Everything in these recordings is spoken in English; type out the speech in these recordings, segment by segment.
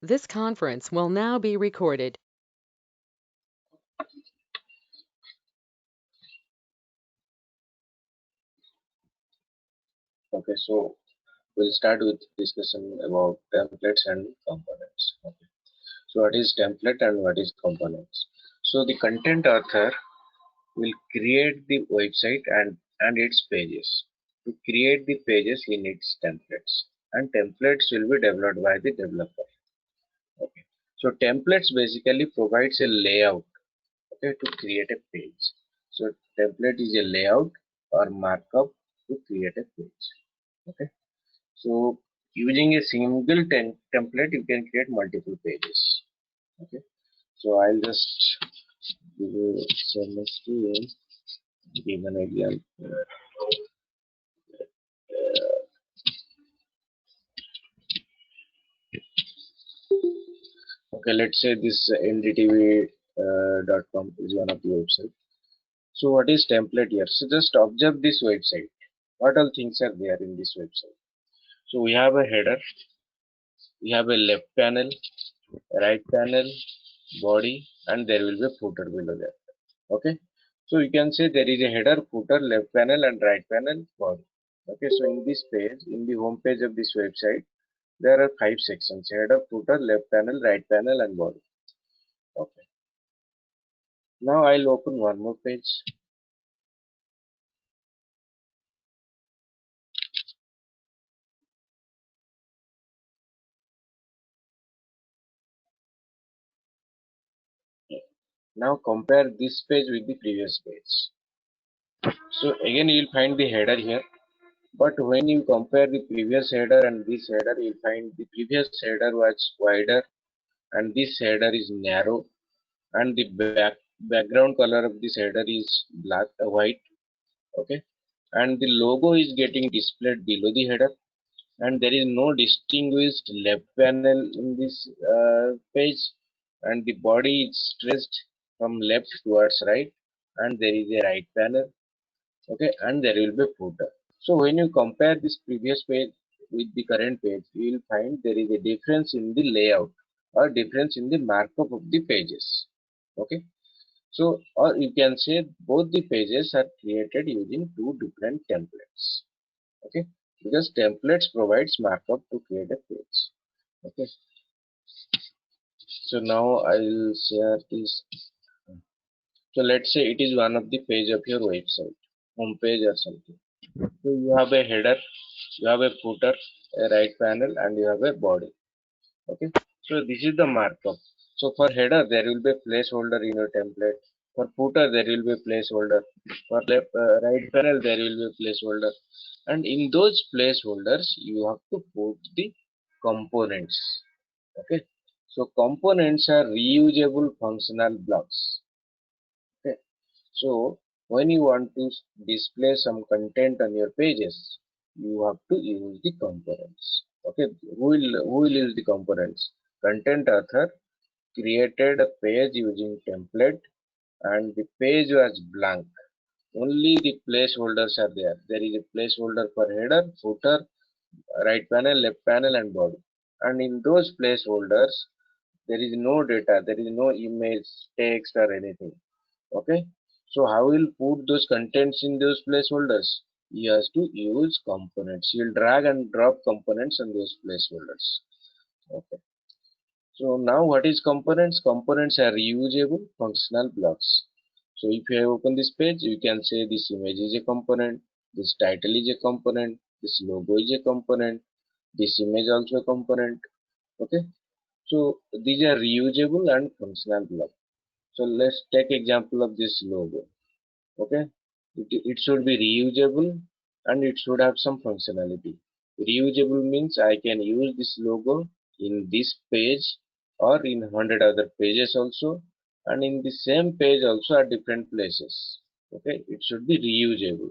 This conference will now be recorded. Okay, so we'll start with discussion about templates and components. Okay, so what is template and what is components? So the content author will create the website and its pages. To create the pages, he needs templates, and templates will be developed by the developer. Okay, so templates basically provides a layout. Okay, to create a page. So template is a layout or markup to create a page. Okay. So using a single template, you can create multiple pages. Okay. So I'll just give you some screen, give an example. Okay, let's say this ndtv.com is one of the website. So what is template here? So just observe this website. What all things are there in this website? So we have a header, we have a left panel, right panel, body, and there will be a footer below that. Okay, so you can say there is a header, footer, left panel and right panel, body. Okay, so in this page, in the home page of this website, there are 5 sections: header, footer, left panel, right panel and body. Okay, now I'll open one more page. Now compare this page with the previous page. So again you will find the header here, but when you compare the previous header and this header, you will find the previous header was wider and this header is narrow, and the background color of this header is black white. Okay, and the logo is getting displayed below the header, and there is no distinguished left panel in this page, and the body is stretched from left towards right, and there is a right panel. Okay, and there will be footer. So when you compare this previous page with the current page, you will find there is a difference in the layout or difference in the markup of the pages. Okay, so or you can say both the pages are created using two different templates. Okay, because templates provides markup to create a page. Okay, so now I'll share this. So let's say it is one of the page of your website, home page or something. So you have a header, you have a footer, a right panel, and you have a body. Okay, so this is the markup. So for header there will be a placeholder in your template. For footer there will be a placeholder. For left right panel there will be a placeholder, and in those placeholders you have to put the components. Okay, so components are reusable functional blocks. Okay, so when you want to display some content on your pages, you have to use the components. Okay, who will use the components? Content author created a page using template, and the page was blank. Only the placeholders are there. There is a placeholder for header, footer, right panel, left panel and body. And in those placeholders, there is no data, there is no image, text or anything. Okay, so how will put those contents in those placeholders? He has to use components. He'll drag and drop components on those placeholders. Okay, so now what is components? Components are reusable functional blocks. So if you open this page, you can say this image is a component, this title is a component, this logo is a component, this image also a component. Okay, so these are reusable and functional blocks. So let's take example of this logo. Okay, it should be reusable and it should have some functionality. Reusable means I can use this logo in this page or in 100 other pages also, and in the same page also at different places. Okay, it should be reusable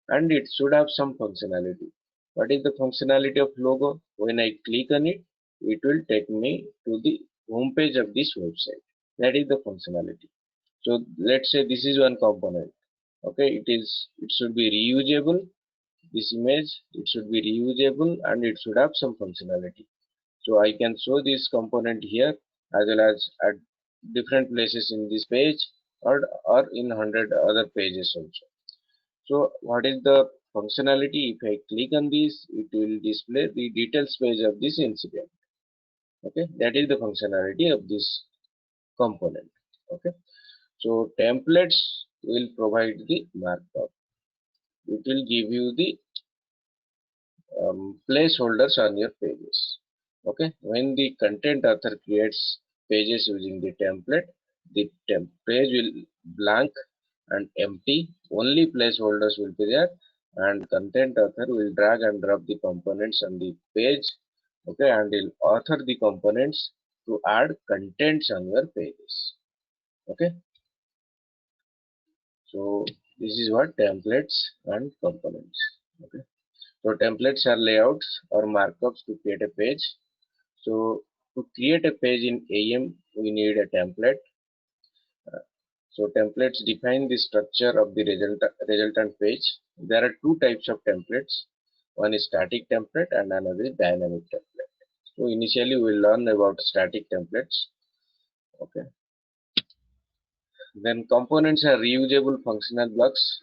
and it should have some functionality. What is the functionality of logo? When I click on it, it will take me to the home page of this website. That is the functionality. So let's say this is one component. Okay, it should be reusable. This image, it should be reusable and it should have some functionality. So I can show this component here as well as at different places in this page, or in 100 other pages also. So what is the functionality? If I click on this, it will display the details page of this incident. Okay, that is the functionality of this component. Okay, so templates will provide the markup. It will give you the placeholders on your pages. Okay, when the content author creates pages using the template, the page will blank and empty. Only placeholders will be there, and content author will drag and drop the components on the page. Okay, and will author the components to add contents on your pages. Okay, so this is what templates and components. Okay, so templates are layouts or markups to create a page. So to create a page in AM, we need a template. So templates define the structure of the resultant page. There are two types of templates. One is static template and another is dynamic template. So initially we'll learn about static templates. Okay. Then components are reusable functional blocks.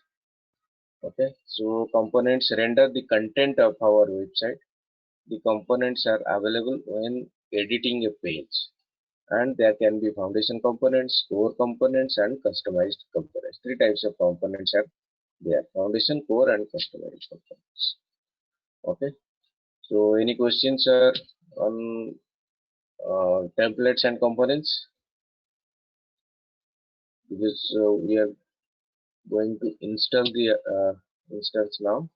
Okay. So components render the content of our website. The components are available when editing a page, and there can be foundation components, core components, and customized components. Three types of components are there: foundation, core, and customized components. Okay, so any questions on templates and components? Because we are going to install the instance now.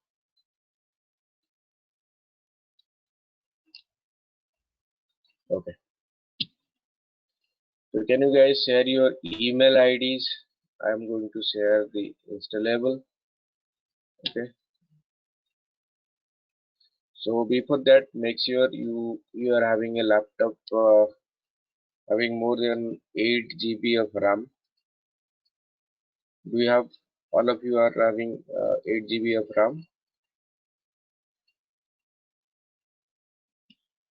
Okay, so can you guys share your email IDs? I am going to share the installable. Okay, so before that, make sure you are having a laptop having more than 8 GB of RAM. Do you have, all of you are having 8 GB of RAM?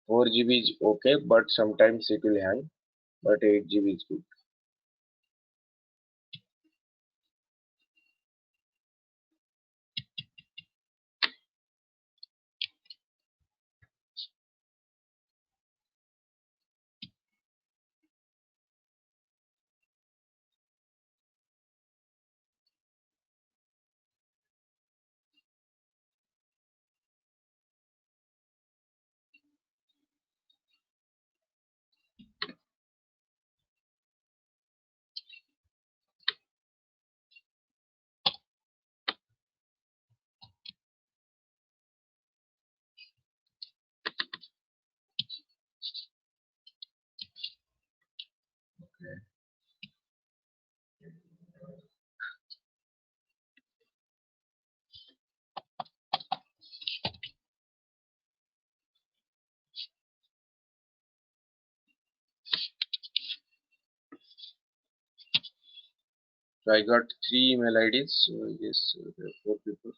4 GB is okay, but sometimes it will hang, but 8 GB is good. So I got 3 email IDs, so I guess there are 4 people.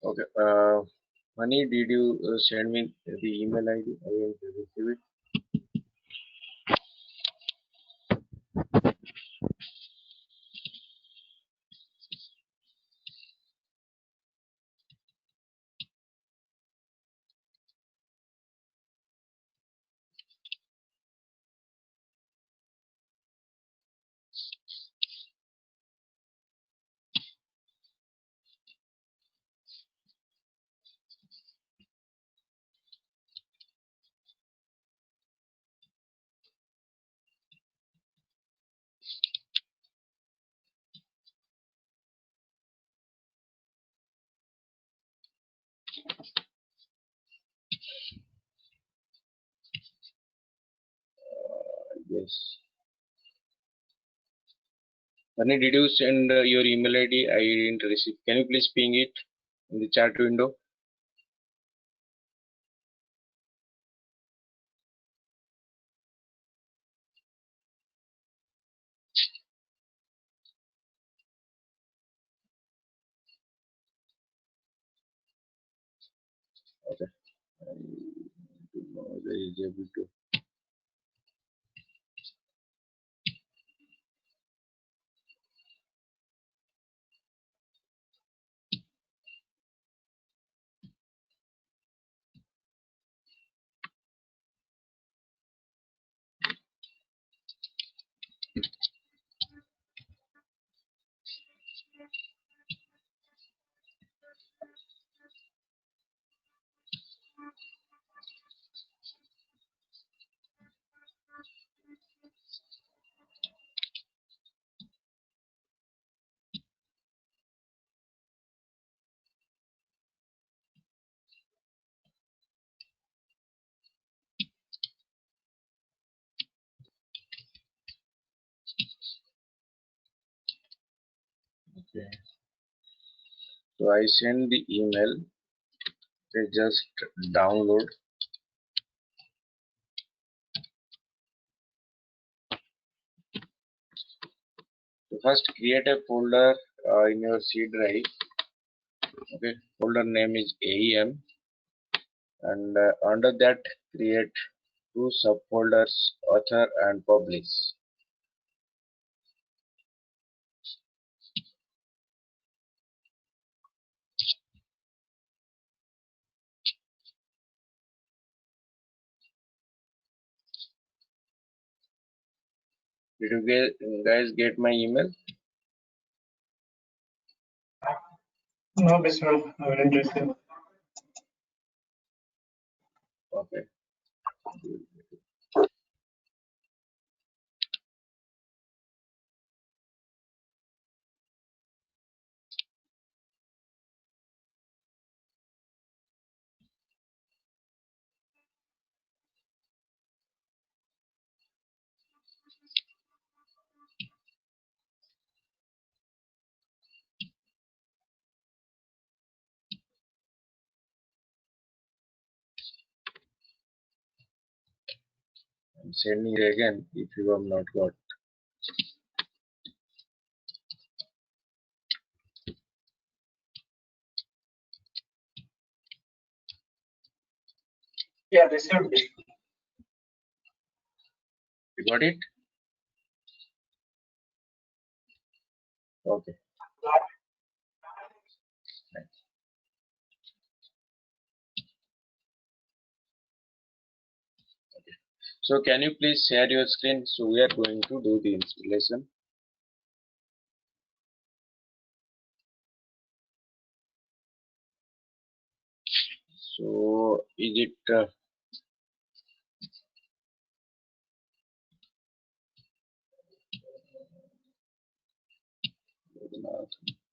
Okay, Honey, did you send me the email ID? I will receive it. Yes. Sunny, did you send your email ID? I didn't receive. Can you please ping it in the chat window? Okay. I don't know whether he is able to. Okay. So I send the email. They just download. So first create a folder in your C drive. Okay. Folder name is AEM, and under that create two subfolders, author and publish. Did you guys get my email? No, Vishnu, I didn't receive. Okay. I'm sending it again if you have not got. Yeah, received. You got it? Okay. So can you please share your screen? So we are going to do the installation. So is it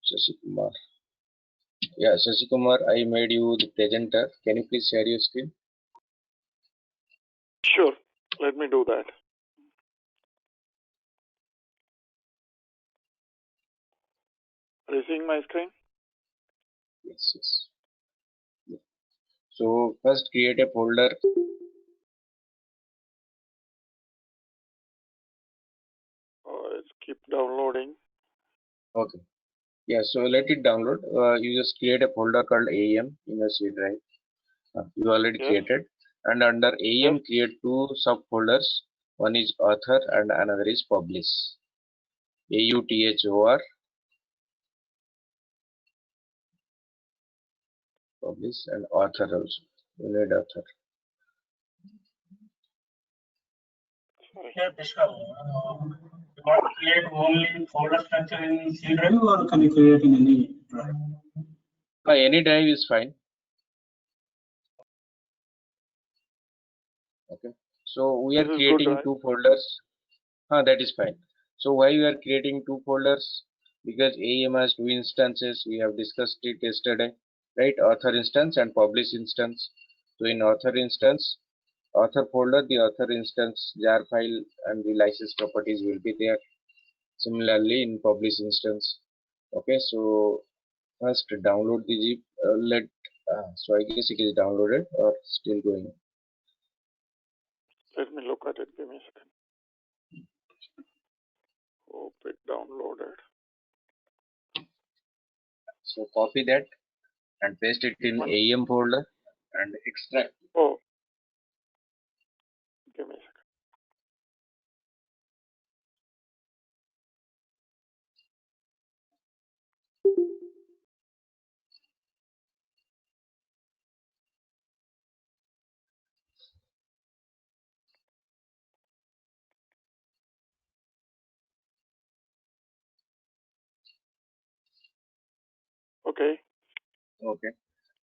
Shashi Kumar? Yeah, Shashi Kumar, I made you the presenter. Can you please share your screen? Sure, let me do that. Are you seeing my screen? Yes, yes. Yeah. So first create a folder. It's keep downloading. Okay. Yeah, so let it download. You just create a folder called AEM in your C drive. You already Yes. created. And under AEM, Yes. create two subfolders. One is author and another is publish. AUTHOR. Publish and author also. You need author. Yeah, Vishnu, you want to create only folder structure in C drive or can you create in any drive? Any drive is fine. Okay. So we are This is good, creating right? two folders. That is fine. So why we are creating two folders? Because AEM has two instances. We have discussed it yesterday. right? Author instance and publish instance. So in author instance, author folder, the author instance jar file and the license properties will be there. Similarly in publish instance. Okay, so first download the zip. So I guess it is downloaded or still going. Let me look at it. Give me a second. Hope it downloaded. So copy that and paste it in AEM folder and extract. Oh, give me a second. Okay. Okay.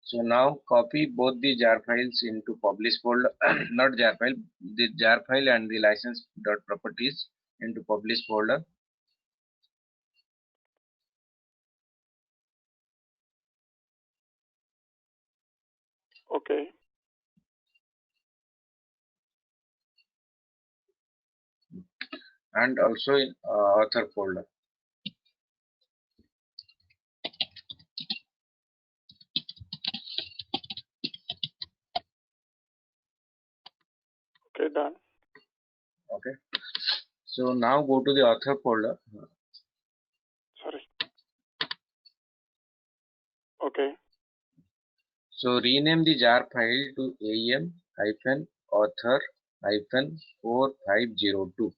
So now copy both the jar files into publish folder, not jar file, the jar file and the license dot properties into publish folder. Okay. And also in author folder. Okay, done. Okay. So now go to the author folder. Sorry. Okay. So rename the jar file to AEM hyphen author hyphen 4502.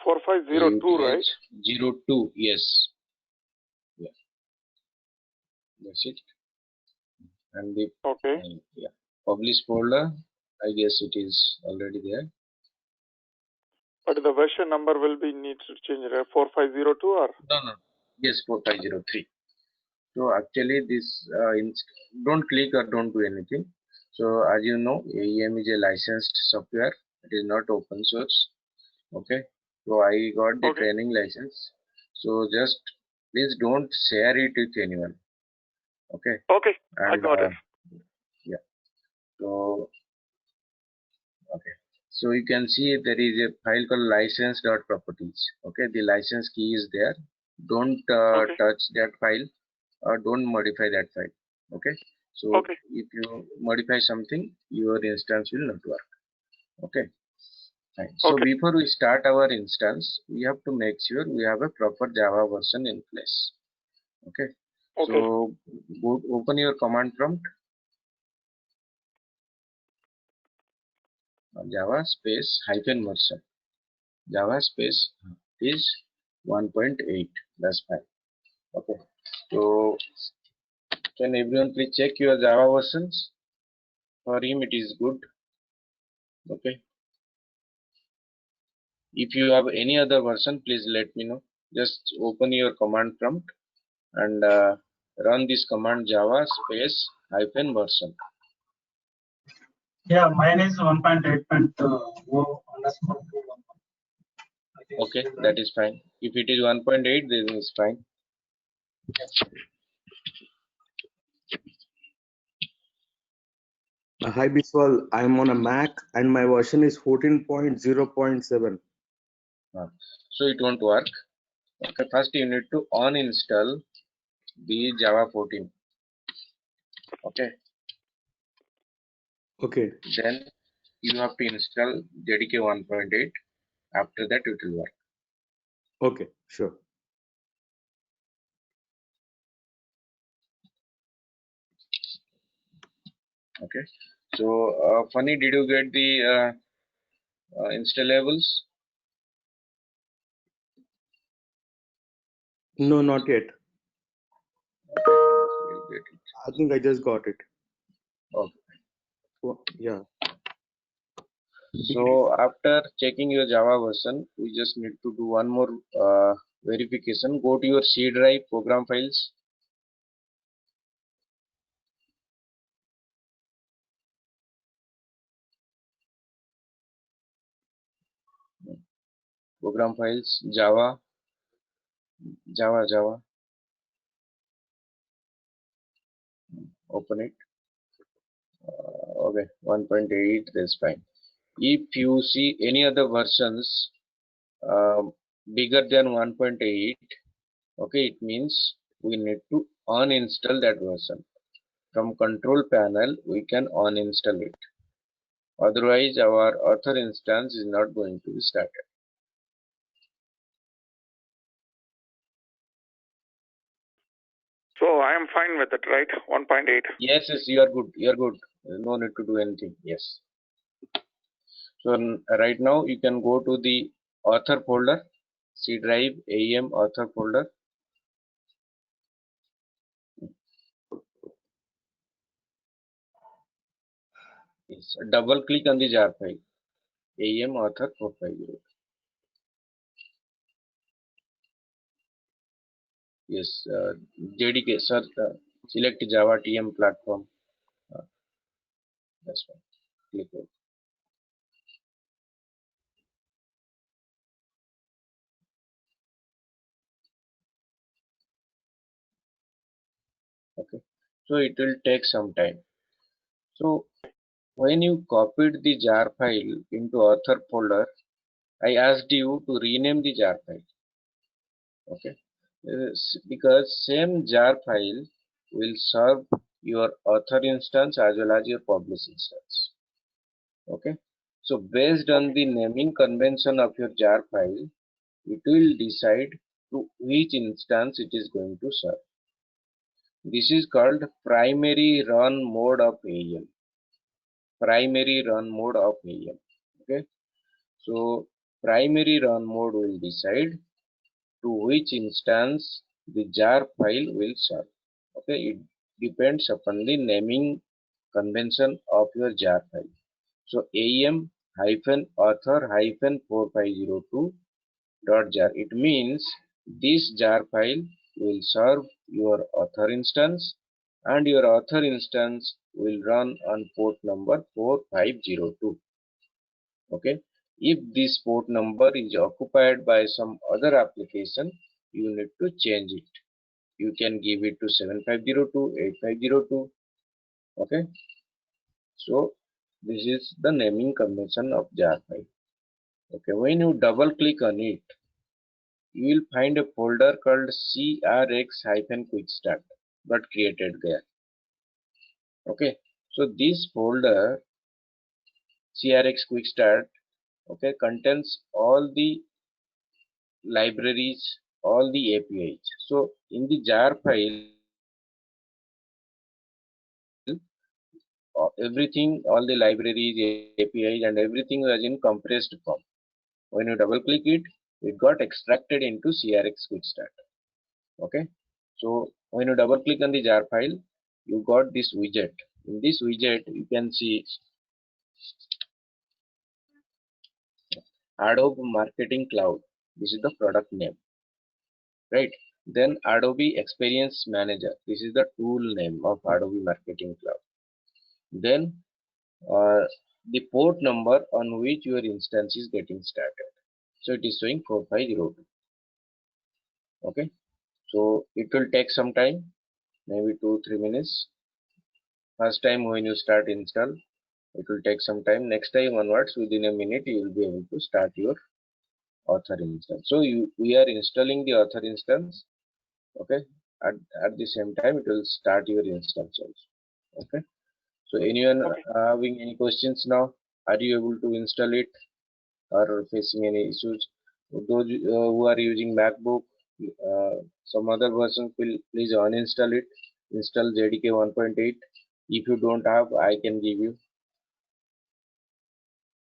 Four five zero two, right? 02, yes. Yeah. That's it. And the Okay. yeah, publish folder, I guess it is already there. But the version number will be need to change, right? 4502 or? No. Yes, 4503. So actually this don't click or don't do anything. So as you know, AEM is a licensed software. It is not open source. Okay. So I got the Okay. training license. So just please don't share it with anyone. Okay. Okay. I And got it. yeah. So okay. So you can see there is a file called license.properties. Okay. The license key is there. Don't Okay. touch that file or don't modify that file. Okay. So Okay. if you modify something, your instance will not work. Okay. Fine. So Okay. before we start our instance, we have to make sure we have a proper Java version in place. Okay. Okay. So go open your command prompt. Java space hyphen version. Java space is 1.8. That's fine. Okay. So can everyone please check your Java versions? For him it is good. Okay. If you have any other version, please let me know. Just open your command prompt and run this command java space hyphen version. Yeah, mine is 1.8.0 underscore 2. Okay, that is fine. If it is 1.8, then it's fine. Hi Biswal, I'm on a Mac and my version is 14.0.7. So it won't work. Okay, first you need to uninstall the Java 14. Okay. Okay. Then you have to install JDK 1.8. After that it will work. Okay, sure. Okay. So Funny, did you get the installables? No, not yet. Okay, you'll get it. I think I just got it. Okay. Oh, yeah. So after checking your Java version, we just need to do one more verification. Go to your C drive program files. program files, Java, open it. Okay, 1.8, that's fine. If you see any other versions bigger than 1.8, okay, it means we need to uninstall that version. From control panel, we can uninstall it. Otherwise, our author instance is not going to be started. So I am fine with it, right? 1.8. Yes, you are good. You are good. No need to do anything. Yes. So right now you can go to the author folder, C drive, AEM author folder. Yes. Double click on the jar file, AEM author 450. Yes, JDK, sir, select Java TM platform. That's fine. Click it. Okay. So it will take some time. So when you copied the jar file into author folder, I asked you to rename the jar file. Okay. Because same jar file will serve your author instance as well as your publish instance. Okay. So based on the naming convention of your jar file, it will decide to which instance it is going to serve. This is called primary run mode of AEM. Primary run mode of AEM. Okay. So primary run mode will decide to which instance the jar file will serve. Okay, it depends upon the naming convention of your jar file. So AEM hyphen author hyphen 4502 dot jar. It means this jar file will serve your author instance, and your author instance will run on port number 4502. Okay, if this port number is occupied by some other application, you need to change it. You can give it to 7502, 8502. Okay, so this is the naming convention of jar file. Okay, when you double click on it, you will find a folder called crx-quickstart got created there. Okay, so this folder crx quickstart, okay, contains all the libraries, all the APIs. So in the jar file, everything, all the libraries, APIs, and everything was in compressed form. When you double click it, it got extracted into crx quickstart. Okay, so when you double click on the jar file, you got this widget. In this widget, you can see Adobe Marketing Cloud. This is the product name, right? Then Adobe Experience Manager. This is the tool name of Adobe Marketing Cloud. Then the port number on which your instance is getting started. So it is showing 4502. Okay, so it will take some time, maybe 2-3 minutes. First time when you start install, it will take some time. Next time onwards, within a minute, you will be able to start your author instance. So we are installing the author instance. Okay, at the same time, it will start your instance also. Okay, so anyone having any questions now? Are you able to install it or facing any issues? Those who are using MacBook, some other versions, will please uninstall it. Install JDK 1.8. If you don't have, I can give you.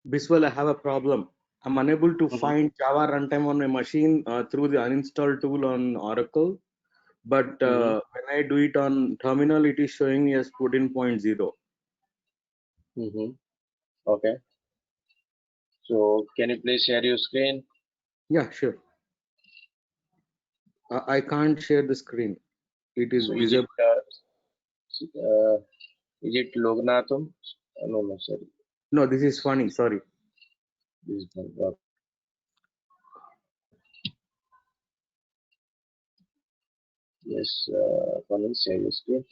Biswal, I have a problem. I'm unable to find Java runtime on my machine through the uninstall tool on Oracle. But when I do it on terminal, it is showing me as 14.0. Okay. So can you please share your screen? Yeah, sure. I can't share the screen. It is So visible. is it Lognatham? No, sorry. No, this is funny. Sorry. This is not. Yes, Colin, share your screen.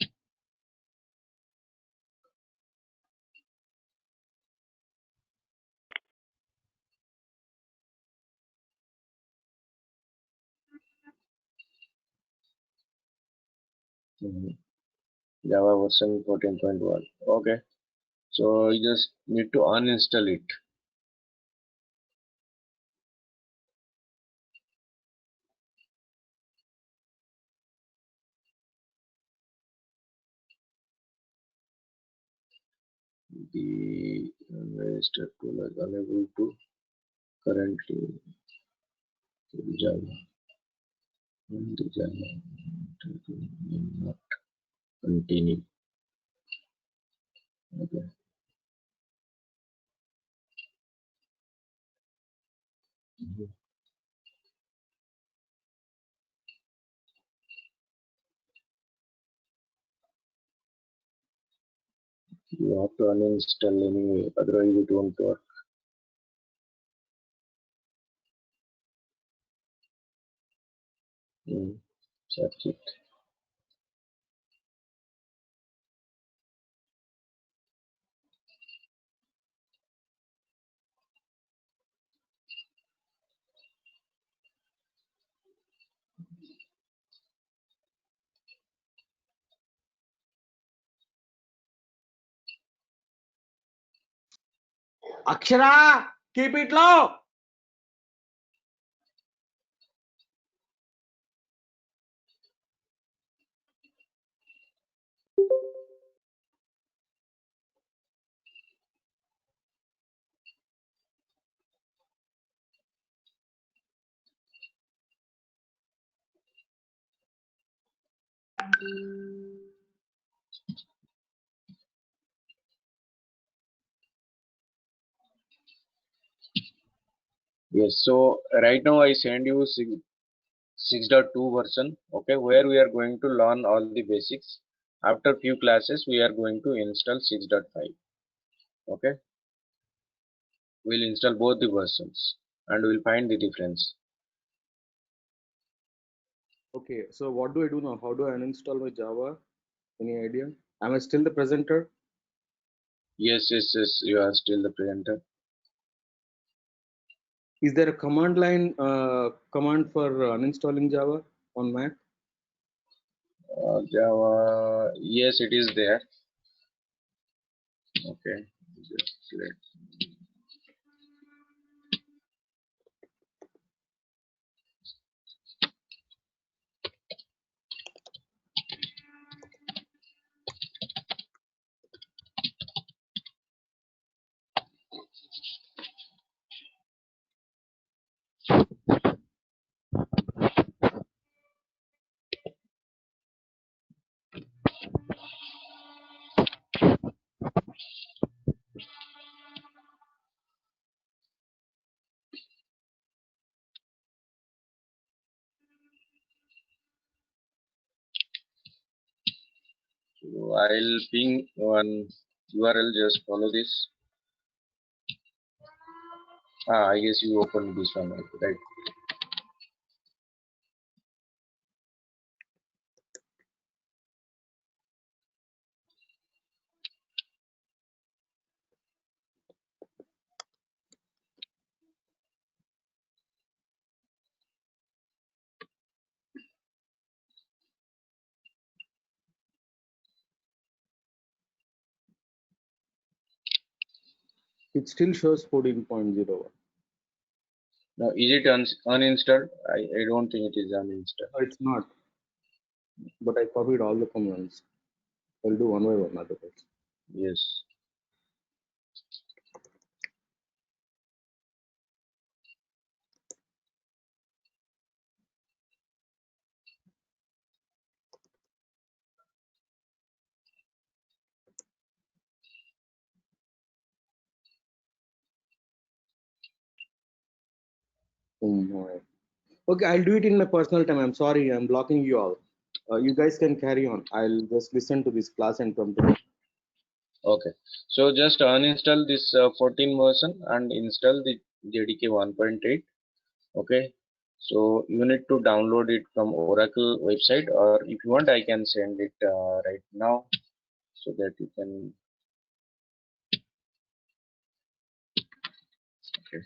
Java version 14.1. Okay, so you just need to uninstall it. The register tool is unable to currently Java. The Java not continue. Okay. You have to uninstall anyway, otherwise it won't work. Search it. Akshara, keep it low. Yes, so right now I send you 6.2 version, okay, where we are going to learn all the basics. After few classes, we are going to install 6.5. Okay, we'll install both the versions and we'll find the difference. Okay, so what do I do now? How do I uninstall my Java? Any idea? Am I still the presenter? Yes, you are still the presenter. Is there a command line command for uninstalling Java on Mac? Java, yes, it is there. Okay, just let. So I'll ping one URL, just follow this. I guess you opened this one, right? It still shows 14.01. Now, is it uninstalled? I don't think it is uninstalled. No, it's not. But I copied all the commands. I'll do one by one otherwise. Yes. Oh my. Okay, I'll do it in my personal time. I'm sorry, I'm blocking you all. You guys can carry on. I'll just listen to this class and come to. Okay. So just uninstall this 14 version and install the JDK 1.8. Okay. So you need to download it from Oracle website, or if you want, I can send it right now so that you can. Okay.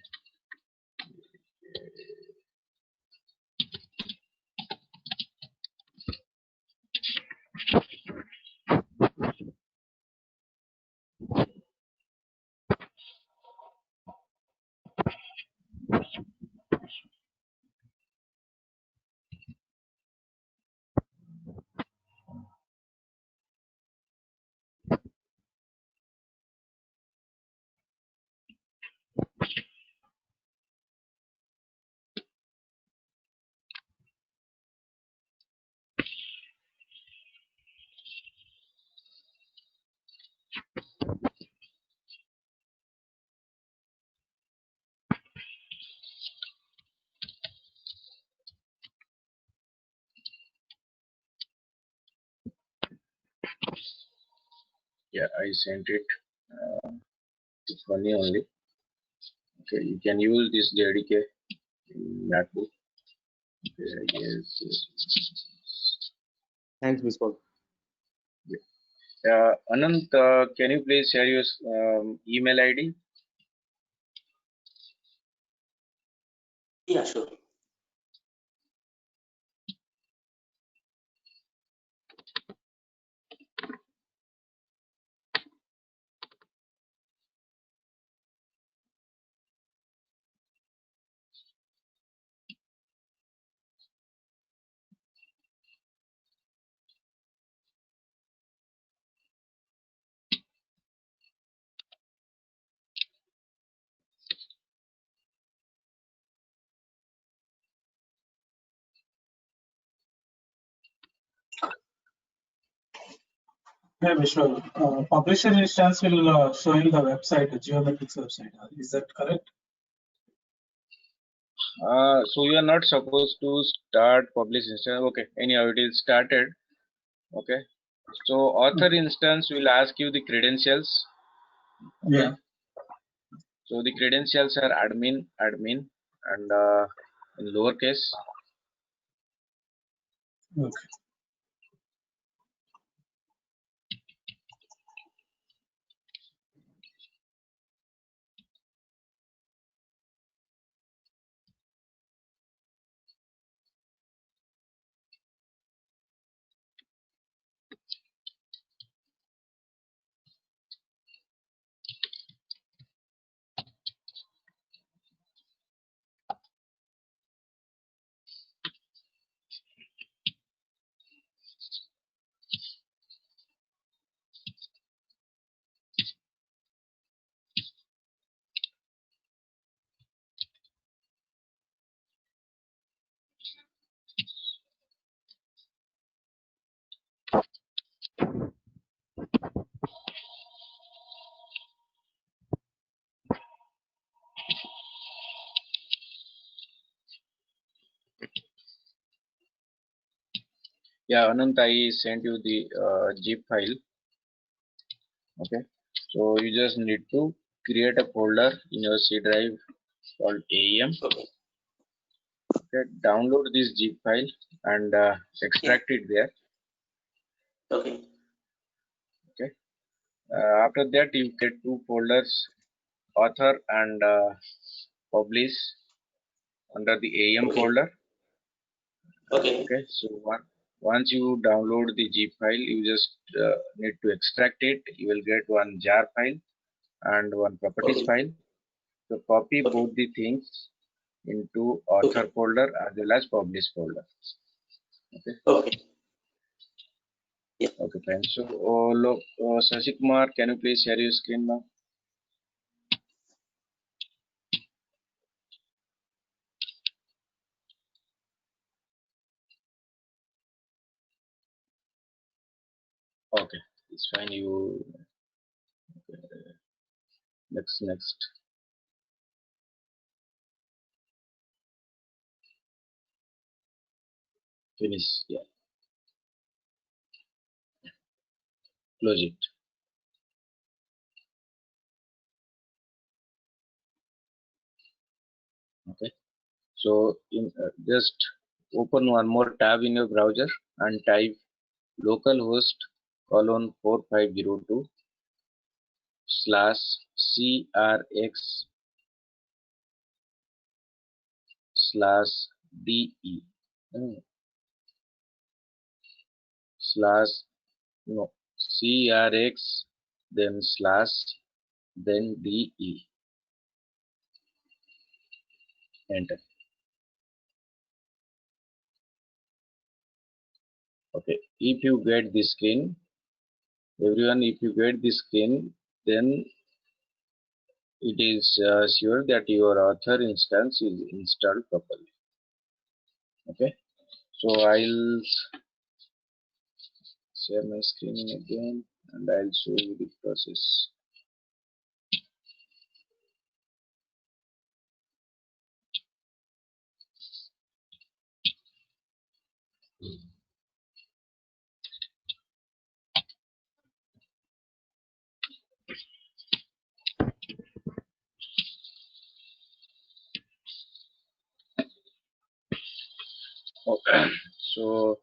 Yeah, I sent it. It's funny only. Okay, you can use this JDK in MacBook. Okay, I guess. Thanks, Bispal. Anant, can you please share your email ID? Yeah, sure. Yeah, Vishal. Publisher instance will show in the website, the Geometrics website. Is that correct? So you are not supposed to start publish instance. Okay, anyhow, it is started. Okay, so author instance will ask you the credentials. Okay. Yeah. So the credentials are admin, and in lowercase. Okay. Yeah, Anant, I sent you the zip file. Okay, so you just need to create a folder in your C drive called AEM. Okay. Okay, download this zip file and extract it there. Okay. Okay, after that you get two folders, author and publish under the AEM Okay. folder. Okay. Okay, so once you download the zip file, you just need to extract it. You will get one jar file and one properties Okay. file. So copy Okay. both the things into author Okay. folder as well as publish folder. Okay. Okay. Yeah. Okay, fine. So, Shashi Kumar, can you please share your screen now? Okay, it's fine. You next. Finish. Yeah, close it. Okay. So just open one more tab in your browser and type localhost colon 4502 slash crx slash de slash no crx then slash then de enter. Okay, if you get this screen, everyone, if you get this screen, then it is sure that your author instance is installed properly. Okay, so I'll share my screen again and I'll show you the process. Okay. So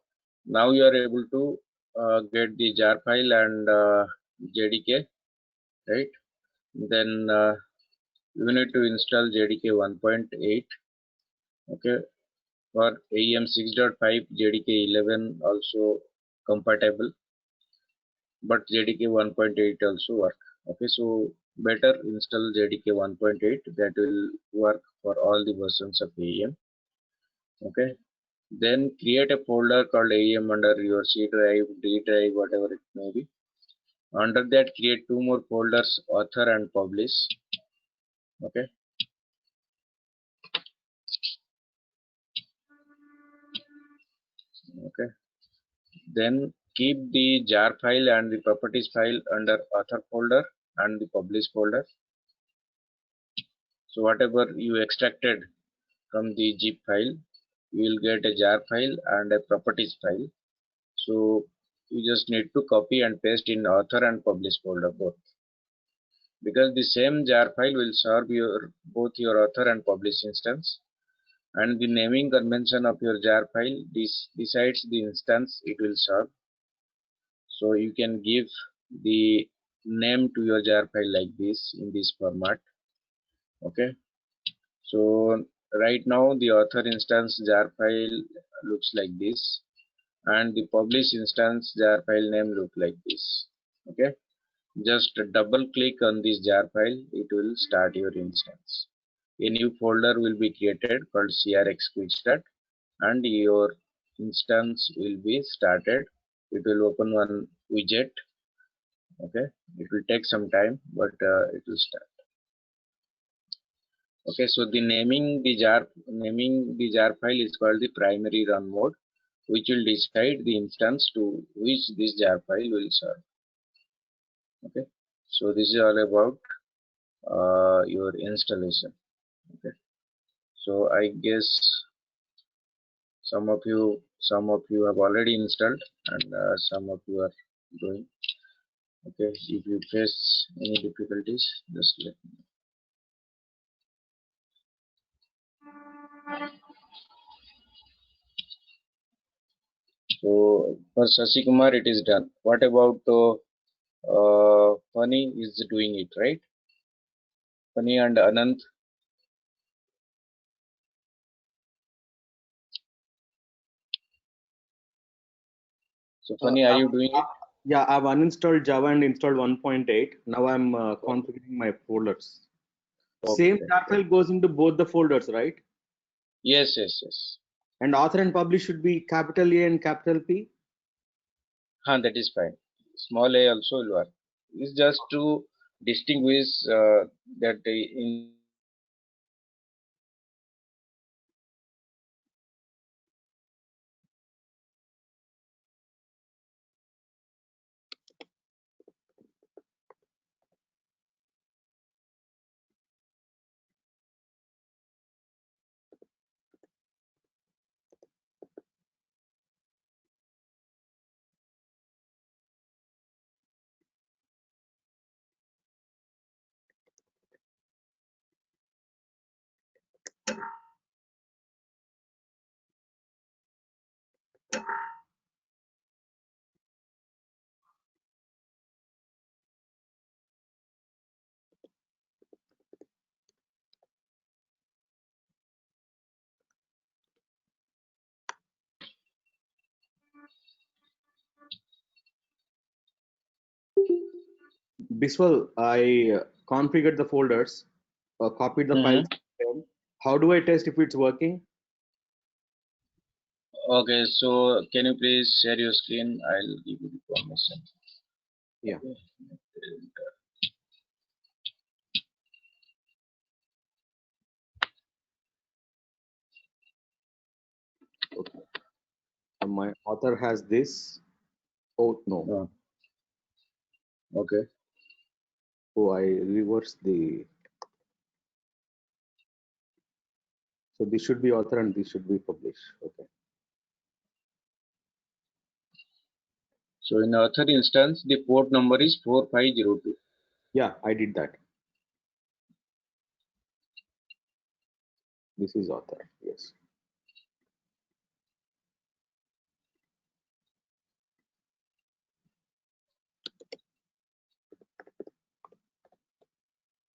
now you are able to get the jar file and JDK, right? Then you need to install JDK 1.8. Okay, for AEM 6.5, JDK 11 also compatible, but JDK 1.8 also work. Okay, so better install JDK 1.8, that will work for all the versions of AEM. Okay, then create a folder called AEM under your C drive, D drive, whatever it may be. Under that, create two more folders, author and publish. Okay, okay. Then keep the jar file and the properties file under author folder and the publish folder. So whatever you extracted from the zip file, you will get a jar file and a properties file. So you just need to copy and paste in author and publish folder both, because the same jar file will serve your both your author and publish instance, and the naming convention of your jar file decides the instance it will serve. So you can give the name to your jar file like this in this format. Okay, so right now the author instance jar file looks like this and the publish instance jar file name look like this. Okay, just double click on this jar file, it will start your instance. A new folder will be created called crx quickstart and your instance will be started. It will open one widget. Okay, it will take some time, but it will start. Okay, so the naming the jar file is called the primary run mode, which will decide the instance to which this jar file will serve. Okay, so this is all about your installation. Okay, so I guess some of you have already installed and some of you are doing. Okay, if you face any difficulties, just let me know. So for Sasi Kumar it is done. What about Funny is doing it, right? Funny and Anant. So Uh, Funny, are you I've- doing it? yeah, I've uninstalled Java and installed 1.8. Now I'm configuring my folders. Same Okay. jar file goes into both the folders, right? Yes, yes, yes. And author and publish should be capital A and capital P. That is fine. Small a also will work. It's just to distinguish that in Biswal, I configured the folders, copied the files. How do I test if it's working? Okay, so can you please share your screen? I'll give you the permission. Yeah. Okay. So my author has this. Oh no. Okay. Oh, I reversed the. So this should be author and this should be published. Okay. So in author instance, the port number is 4502. Yeah, I did that. This is author. Yes.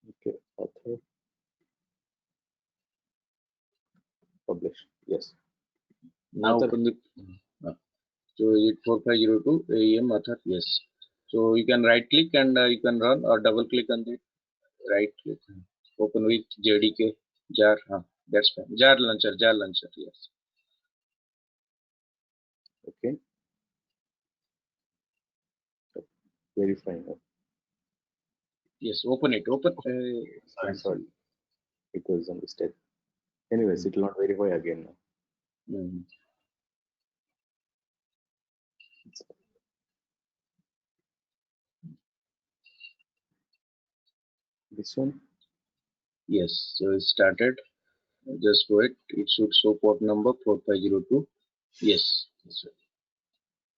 Okay. Author. Publish. Yes. Now Author. open the. So is it 4502 AEM author? Yes. So you can right click and you can run or double click on the right click. Open with JDK jar. That's fine. Jar launcher. Yes. Okay. Verifying. Yes. Open it. Open. I'm sorry. It was a mistake. Anyways, it will not verify again now. Mhm. This one. Yes. So it started. Just wait. It should show port number 4502. Yes.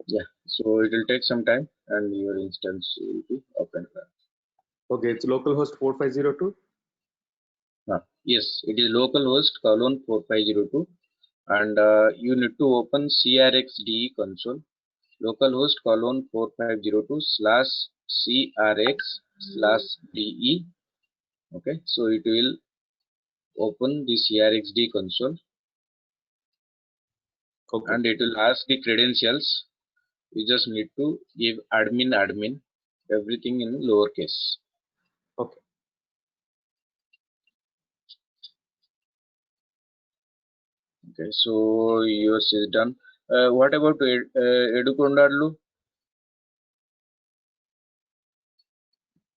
Yeah. So it will take some time and your instance will be up and running. Okay, it's localhost 4502. Yes, it is localhost colon 4502 and you need to open CRXDE console localhost colon 4502/CRX/DE. Okay, so it will open the CRXDE console. Okay. And it will ask the credentials. You just need to give admin, everything in lowercase. Okay. Okay, so yours is done. What about Edukondalu?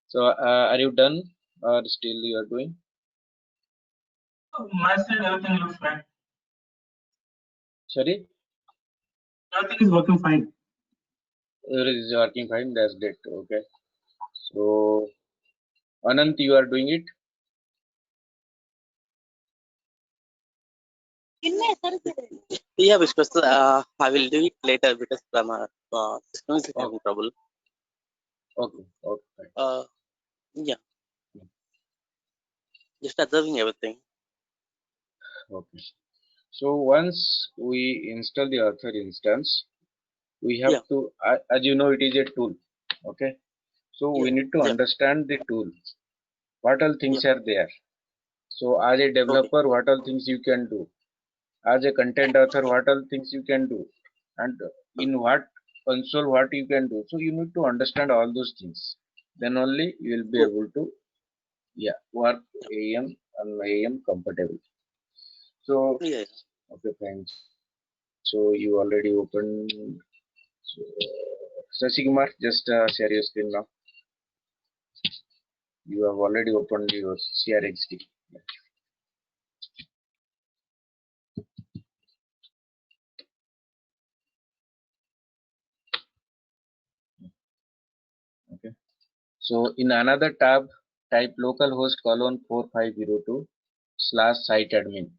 So are you done or still you are doing? My side, everything looks fine. Sorry? Everything is working fine. It is working fine. That's great. Okay. So Anant, you are doing it. Yeah, because I will do it later because my system is having trouble. Okay. Okay. Yeah, just observing everything. Okay. So once we install the author instance, we have Yeah. to, as you know, it is a tool. Okay. So we need to Yeah. understand the tool. What all things Yeah. are there? So as a developer, what all things you can do? As a content author, what all things you can do? And in what console, what you can do? So you need to understand all those things. Then only you will be Oh, able to, work AM and AM compatible. So, yeah. okay, fine. So you already opened. So, Sashi Kumar, just share your screen now. You have already opened your CRXD. Okay. So in another tab, type localhost colon 4502/site admin.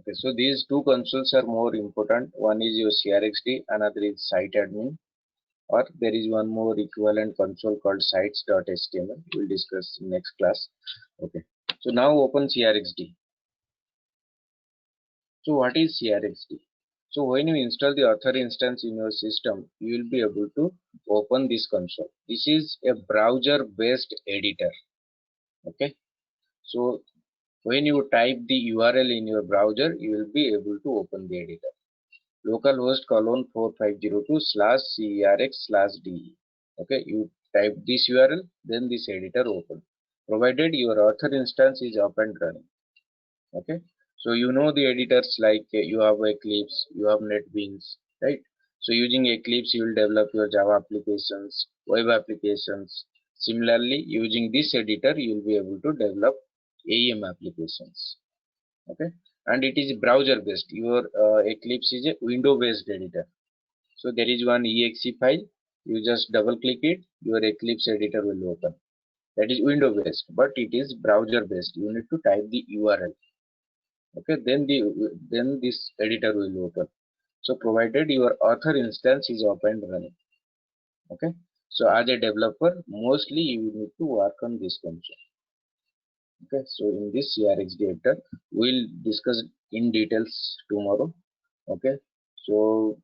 Okay, so these two consoles are more important. One is your CRXD, another is site admin, or there is one more equivalent console called sites.html. We'll discuss in next class. Okay, so now open CRXD. So what is CRXD? So when you install the author instance in your system, you will be able to open this console. This is a browser based editor. Okay, so when you type the URL in your browser, you will be able to open the editor. Localhost colon 4502 slash CERX slash DE. Okay, you type this URL, then this editor open, provided your author instance is up and running. Okay, so you know the editors like you have Eclipse, you have NetBeans, right? So using Eclipse, you will develop your Java applications, web applications. Similarly, using this editor, you will be able to develop AEM applications. Okay, and it is browser based. Your Eclipse is a window based editor. So there is one exe file, you just double click it, your Eclipse editor will open. That is window based, but it is browser based. You need to type the URL. Okay, then this editor will open. So provided your author instance is up and running. Okay, so as a developer, mostly you need to work on this console. Okay, so in this CRXD editor, we'll discuss in details tomorrow. Okay, so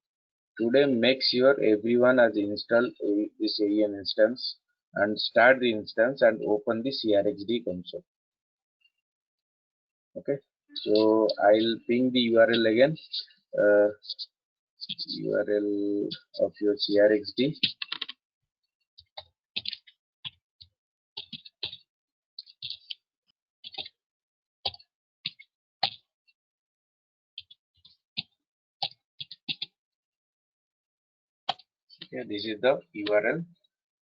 today make sure everyone has installed this AEM instance and start the instance and open the CRXD console. Okay, so I'll ping the URL again. URL of your CRXD. Okay, this is the URL.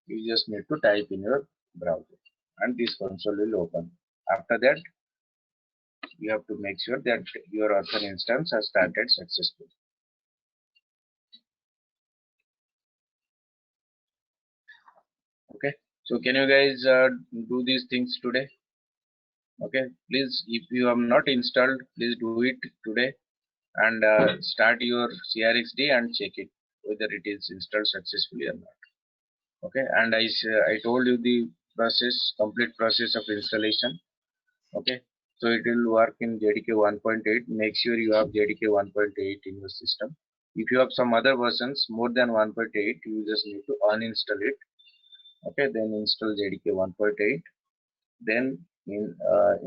You just need to type in your browser and this console will open. After that, you have to make sure that your author instance has started successfully. Okay, so can you guys do these things today? Okay, please, if you have not installed, please do it today and start your CRXD and check it whether it is installed successfully or not. Okay, and I told you the complete process of installation. Okay, so it will work in JDK 1.8. Make sure you have JDK 1.8 in your system. If you have some other versions more than 1.8, you just need to uninstall it. Okay, then install JDK 1.8. Then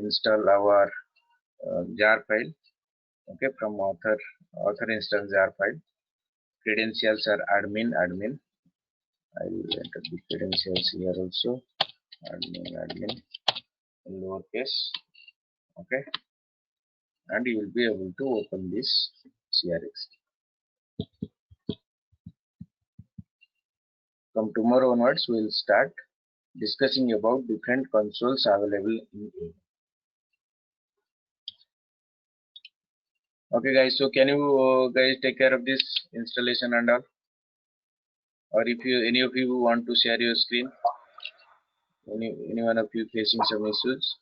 install our jar file. Okay, from author instance jar file. Credentials are admin. I will enter the credentials here also. Admin in lowercase. Okay, and you will be able to open this CRX. From tomorrow onwards, we will start discussing about different consoles available in AIM. Okay, guys. So can you guys take care of this installation and all? Or if any of you want to share your screen, any one of you facing some issues?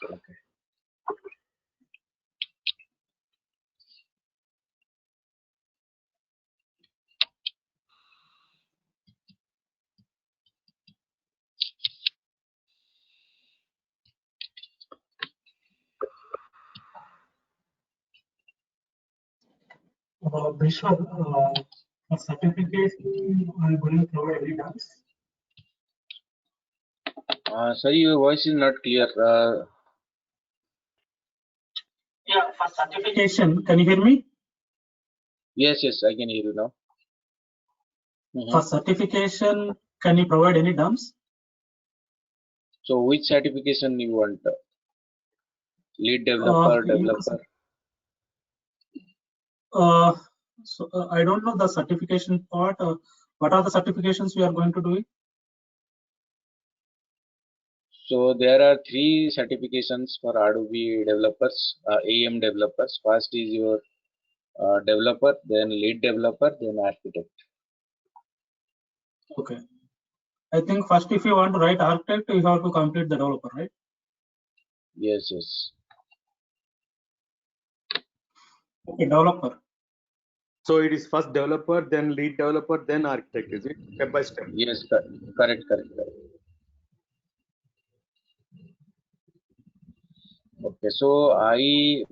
Okay. Vishal, for certification, are you going to provide any docs? Sorry, your voice is not clear. Yeah, for certification, can you hear me? Yes, I can hear you now. For certification, can you provide any dumps? So which certification you want? Lead developer, developer? I don't know the certification part. What are the certifications we are going to do? So there are 3 certifications for Adobe developers, AEM developers. First is your developer, then lead developer, then architect. Okay. I think first, if you want to write architect, you have to complete the developer, right? Yes, yes. Okay, developer. So it is first developer, then lead developer, then architect, is it? Step by step. Yes, correct. Okay, so I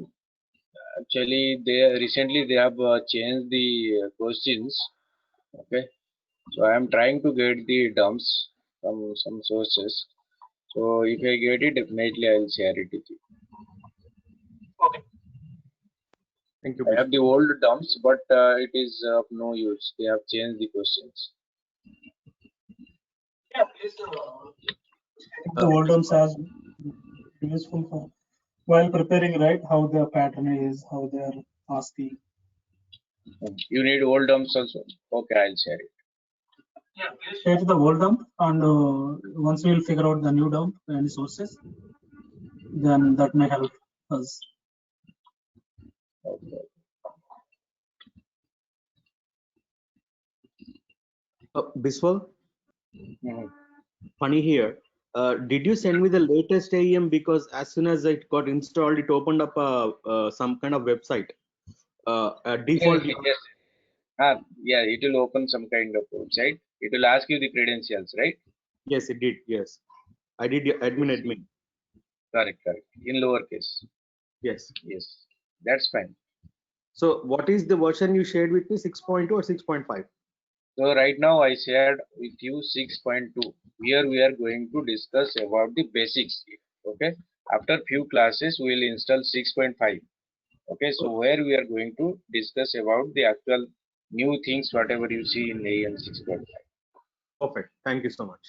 actually recently they have changed the questions. Okay, so I am trying to get the dumps from some sources. So if I get it, definitely I will share it with you. Okay. Thank you. I have the old dumps, but it is of no use. They have changed the questions. Yeah, please. The old terms as useful for while preparing, right? How the pattern is, how they are asking. You need old dumps also? Okay, I'll share it. Yeah, please share the old dump, and once we will figure out the new dump and sources, then that may help us. Okay. Biswal, Mhm. funny here. Did you send me the latest AEM? Because as soon as it got installed, it opened up some kind of website. A default. Yes. Yeah, it will open some kind of website. It will ask you the credentials, right? Yes, it did. Yes, I did. Admin. Correct. In lowercase. Yes. Yes, that's fine. So what is the version you shared with me? 6.2 or 6.5? So right now I shared with you 6.2. Here we are going to discuss about the basics. Okay. After few classes we will install 6.5. Okay. So where we are going to discuss about the actual new things, whatever you see in AEM 6.5. Perfect. Thank you so much.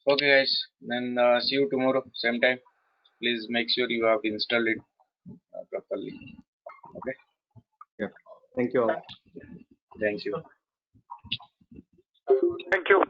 Okay, guys. Then see you tomorrow, same time. Please make sure you have installed it properly. Okay. Yeah. Thank you all. Thank you. Thank you.